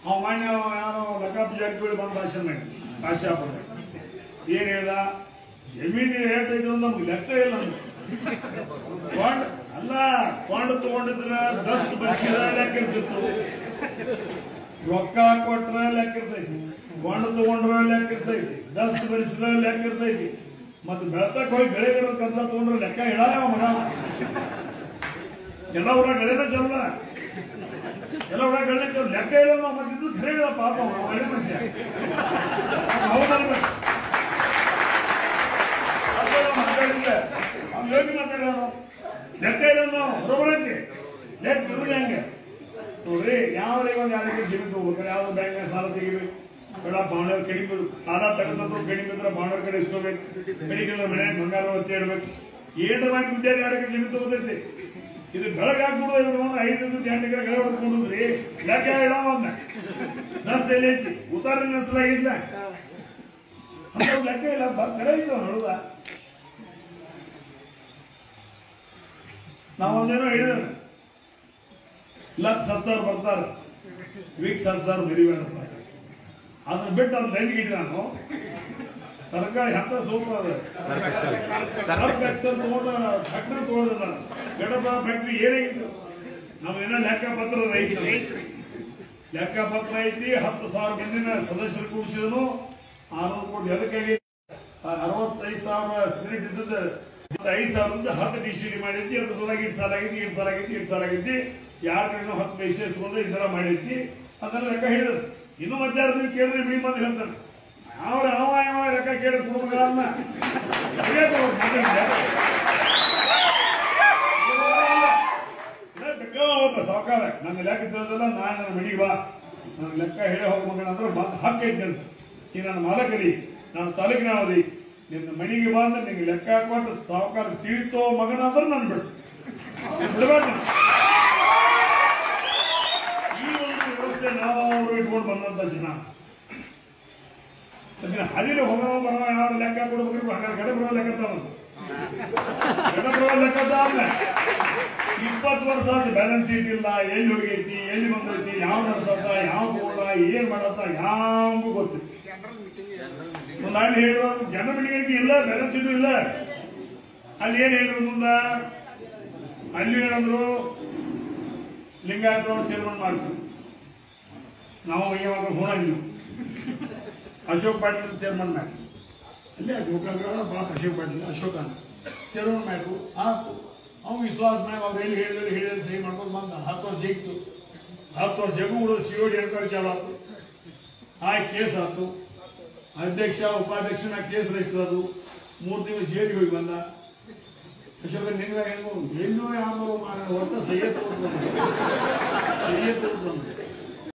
ಮಾನ್ಯ ಯಾರೋ ಲಕ್ಕಪ್ಪ ಜಾರಕಿಹೊಳಿ ಬಂದ ಭಾಷಣ ಆಶಾಪುರ ಏನ್ ಹೇಳ್ದ, ಜಮೀನು ಹೇಳ್ತೈದ್ರು ನಮ್ಗೆ ಲೆಕ್ಕ ಇಲ್ಲ ಅಲ್ಲ, ಕೊಂಡು ತಗೊಂಡಿದ್ರ ದಸ್ತ್ ಬರ್ಸಿದ ಲೆಕ್ಕ ಇರ್ತಿತ್ತು, ರೊಕ್ಕ ಕೊಟ್ರ ಲೆಕ್ಕ ಇರ್ತೈತಿ, ಕೊಂಡು ತಗೊಂಡ್ರ ಲೆಕ್ಕ ಇರ್ತೈತಿ, ದಸ್ತ್ ಬರ್ಸಿದ ಲೆಕ್ಕ ಇರ್ತೈತಿ. ಮತ್ತೆ ಬೆಳತಕ್ಕೆ ಹೋಗಿ ಬೆಳೆಗಿರೋ ಕದ್ದ ತಗೊಂಡ್ರೆ ಲೆಕ್ಕ ಹೇಳಲ್ಲ ಮಗ. ಎಲ್ಲ ಊರ ಗೆಳೆನ ಚಲ್ಲ, ಎಲ್ಲ ಊರ ಗೆಳೆ ಚಲ್ ಲೆಕ್ಕ ಇಲ್ಲ. ಮತ್ತೆ ಇದು ಖರೆ ಇಲ್ಲ ಪಾಪ, ಒಳ್ಳೆ ಮನುಷ್ಯ ಹೌದಲ್ಲ. ಮಾತಾಡಿದ್ರೆ ಅವ್ನು ಯೋಗಿ ಮಾತಾಡೋನು ಲೆಕ್ಕ ಇಲ್ಲ ಬರೋಬರಕ್ಕೆ ಲೆಕ್ಕ ಇರುವುದು ಹಂಗೆ ನೋಡ್ರಿ. ಯಾವ ಒಂದು ಯಾರಿಗೆ ಜಮೀನು ತಗೋಬೇಕಾರೆ ಯಾವ್ದು ಬ್ಯಾಂಕ್ ಸಾಲ ತೆಗಿಬೇಕು, ಬೇಡ ಬಾಂಡವ್ರ ಕಡಿಮೆ ಸಾಲ ತಗೊಂಡ್ರು ಕಡಿಮೆ ಇದ್ರೆ ಬಾಂಡವ್ರ ಕಡೆ ಇಸ್ಕೋಬೇಕು, ಕಡಿಮೆ ಮನೆ ಬಂಗಾರ ಒತ್ತಿ ಇಡ್ಬೇಕು. ಏನು ಮಾಡಿ ಗುಡ್ಡಾಗಿ ಯಾರಿಗೆ ಜಮೀನು ತಗೋತೈತಿ. ಇದು ಬೆಳಗಾಗ್ಬಿಡೋದು ಇವ್ರು 5 8 ಎಕರೆ ಗಳೆ ಹೊಡೆದ್ಕೊಂಡ್ರಿ ಲೆಕ್ಕ ಇಡೋ ಅಂದ ದಸ್ತ ಎಲ್ಲಿ ಐತಿ ಉತ್ತಾರ ನಸಲಾಗಿಲ್ಲ ಲೆಕ್ಕ ಇಲ್ಲ ಕಡೆ ಇದ್ದಾವ ನೋಡುದ. ನಾವೊಂದೇನೋ ಹೇಳಿದ ಲಕ್ಷ 10,000 ಬರ್ತಾರೆ, ವೀಕ್ 10,000 ಮರಿಬೇಡ. ಅದನ್ನ ಬಿಟ್ಟು ಅದು ಲೈನ್ಗೆ ಇಟ್ಟಿದ ನಾನು ಸರ್ಕಾರಿ ಹತ್ತ ಸೂಪರ್ ಅದ ತಗೊಂಡು ಫ್ಯಾಕ್ಟ್ರಿ ತಗೊಳ್ಳೋದಿಲ್ಲ. ಗಡಪ ಫ್ಯಾಕ್ಟ್ರಿ ಏನಾಗಿತ್ತು ನಮ್ದೇನೋ ಲೆಕ್ಕ ಪತ್ರ ಐತಿ, ಲೆಕ್ಕ ಪತ್ರ ಐತಿ. 10,000 ಮಂದಿನ ಸದಸ್ಯರು ಕೂಡಿಸಿದನು 600 ಕೋಟಿ. ಅದಕ್ಕಾಗಿ 65,000 ಸ್ಪಿರಿಟ್ ಇದ್ದದ್ದು 5,000 10 ಡಿಸಿಡಿ ಮಾಡಿದ್ದಿ. ಅದ್ರ ಸಲುವಾಗಿ ಇಷ್ಟು ಸಾಲ ಆಗೈತಿ ಯಾರ ಕಡೆ 10 ಪೈಸೆ ಇಸ್ಕೊಂಡು ಇದೆಲ್ಲ ಮಾಡಿದ್ದಿ. ಅದನ್ನ ಲೆಕ್ಕ ಹೇಳಿದ್ರು. ಇನ್ನು ಮಧ್ಯಾಹ್ನ ನೀವು ಕೇಳಿದ್ರೆ ಮೀ ಬಂದು ಹೇಳ್ತಾನೆ ಯಾವ ಲೆಕ್ಕ ಕೇಳಿ ಕುಟುಂಬಗಳನ್ನ ಸಾವುಕಾರ ನನ್ನ ಲೆಕ್ಕ ತಿಳಿದಲ್ಲ, ನಾನು ನನ್ನ ಮನೆಗೆ ಬಾ, ನನ್ನ ಲೆಕ್ಕ ಹೇಳಿ ಹೋಗ ಮಗನ ಅಂದ್ರೆ ಹಕ್ಕ ಐತಿ ಅಂತ. ಈ ನನ್ನ ಮಾಲಕರಿ, ನಾನು ತಾಲೂಕಿನವರಿ, ನಿನ್ನ ಮನೆಗೆ ಬಾ ಅಂದ್ರೆ ನಿಂಗೆ ಲೆಕ್ಕ ಹಾಕೊಂಡು ಸಾವುಕಾರ ತಿಳಿತೋ ಮಗನ ಅಂದ್ರೆ ನಾನು ಬಿಡ್ಬೇಕು. ಈ ಒಂದು ವ್ಯವಸ್ಥೆ ನಾವು ಅವರು ಇಟ್ಕೊಂಡು ಬಂದಂತ ಜನ ಹದಿನ ಹೋಗೋ ಬರೋ ಯಾವ ಲೆಕ್ಕ ಕೊಡ್ಬೇಕು. ಹಾಗಾದ್ರೆ ಗಡ ಬರೋ ಲೆಕ್ಕದ 20 ವರ್ಷ ಆದ ಬ್ಯಾಲೆನ್ಸ್ ಶೀಟ್ ಇಲ್ಲ, ಎಲ್ಲಿ ಹೋಗೈತಿ, ಎಲ್ಲಿ ಬಂದೈತಿ, ಯಾವ ನಡ್ಸತ್ತ, ಯಾವ ಬೋರ್ಡ, ಏನ್ ಮಾಡತ್ತ ಯಾವು ಗೊತ್ತಿತ್ತು. ನಾನು ಹೇಳಿರೋ ಜನ ಮನೆಗಳಿಗೆ ಇಲ್ಲ, ಬ್ಯಾಲೆನ್ಸ್ ಶೀಟು ಇಲ್ಲ. ಅಲ್ಲಿ ಏನ್ ಹೇಳಿದ್ರು ಮುಂದ, ಅಲ್ಲಿ ಏನಂದ್ರು ಲಿಂಗಾಯತ ಚೇರ್ಮನ್ ಮಾಡ್ತೀವಿ ನಾವು, ಇವಾಗ ಹೋಣಂಗಿಲ್ಲ. ಅಶೋಕ್ ಪಾಟೀಲ್ ಚೇರ್ಮನ್ ಮಾಡಿ ಅಲ್ಲೇ ಗೋಕಾಕ ಬಾಕ್ ಅಶೋಕ್ ಪಾಟೀಲ್ ಅಶೋಕ್ ಅಂತ ಚೇರ್ಮನ್ ಮಾಡ್ರು ಆಯ್ತು. ಅವ್ನು ವಿಶ್ವಾಸ ಮ್ಯಾಗ ಅವ್ರು ಎಲ್ಲಿ ಹೇಳಿದ್ರೆ ಸಹಿ ಮಾಡ್ಕೊಂಡು ಬಂದ. 10 ವರ್ಷ ಜೈತು, 10 ವರ್ಷ ಜಗು ಉಳಿದು COD ಎನ್ಕ್ವೈರಿ ಚಾಲು ಆಯ್ತು. ಆ ಕೇಸ್ ಆಯ್ತು. ಅಧ್ಯಕ್ಷ ಉಪಾಧ್ಯಕ್ಷ ಮ್ಯಾಗ ಕೇಸ್ ರಿಜಿಸ್ಟರ್ ಅದು. 3 ದಿವಸ ಜೈಲಿಗೆ ಹೋಗಿ ಬಂದ. ಅಶೋಕ ನಿನ್ಗ ಎಲ್ಲೋ ಯಾವ ಮಾರ ಒಟ್ಟು ಸಹ್ಯ ತಗೊಂಡು